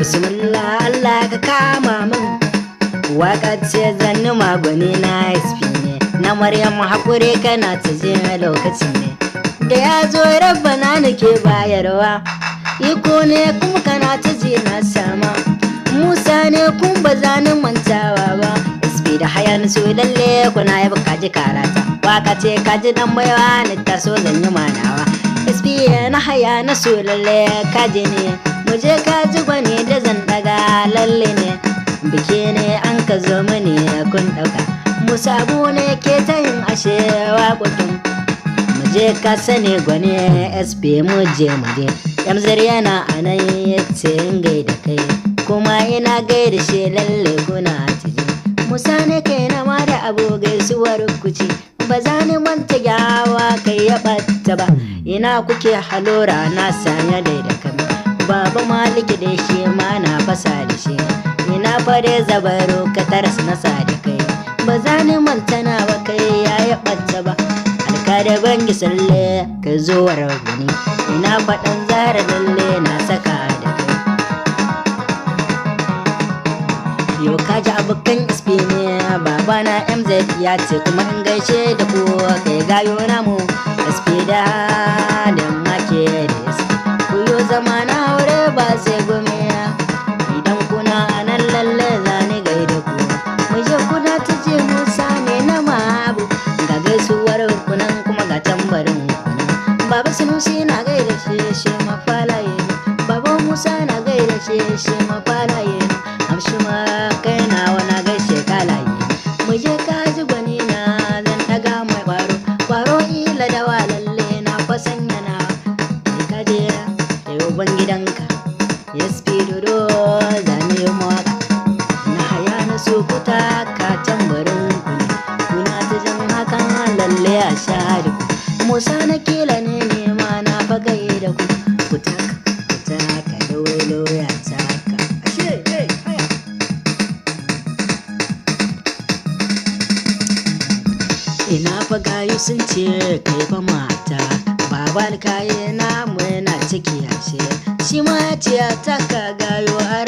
Bismillah Allah ka kama min waka ce zanni magwani na SP ne na Maryam hakuri kana ta je lokaci ne da ya zo rabbana nake bayarwa iko ne kuma kana ta je na sama Musa ne kun ba za ni mantawa ba SP da hayan su lalle kuna yaba kaji karata waka ce kaji dan baiwa ni ta so zan yi manawa SP na haya na su lalle kaji ne muje kaji gwani da zan daga lalle ne biki ne an ka zo mani kun dauka musabu ne ke ta yin ashe waƙoƙin muje ka sani gwani SP muje yamzar yana anan yace in gaida kai kuma ina gaida shi lalle kuna tije Musa ne kai na ma da abu gaisuwar kuci ba za ni manta yawa kai ya batta ba ina kuke halora na sanya da kama Baba Maliki da shi ma na fasa da shi ina fare zabaro ka taras na da kai ba za ni mantana ba kai ya yi ɓatta ba alka da bangi salle ka zo wa raguni ina faɗan zara lalle na saka da kai yau kaji abokan SP ne baba na MZ ya ce kuma in gaishe da ku kai gayo namu SP da make da kuyo zama na aure ba sai gome idan kuna anan lalle zani gaida ku muje kuna ta ce Musa ne na mabu ga gaisuwar kunan kuma ga tambarin kunan baba Sunusi na gaida shi mafalaye baba Musa na gaida shi mafalaye amshi ma kai na wana gaishe kalaye muje kaji gwani na zan daga mai kwaro ila da walalle na fasanya na kaje gidanka ya spidodo zane mawaka na haya na sokuta ka tambarin kuna ta jan hakan lalle a sha da ku Musa na kila ne nema na fagai da ku taka dolo ya taka ashe haya ina fagayu sun ce kai fa mata baban kaye na mu yana ciki ashe shi ma ya ce ta ka gayo a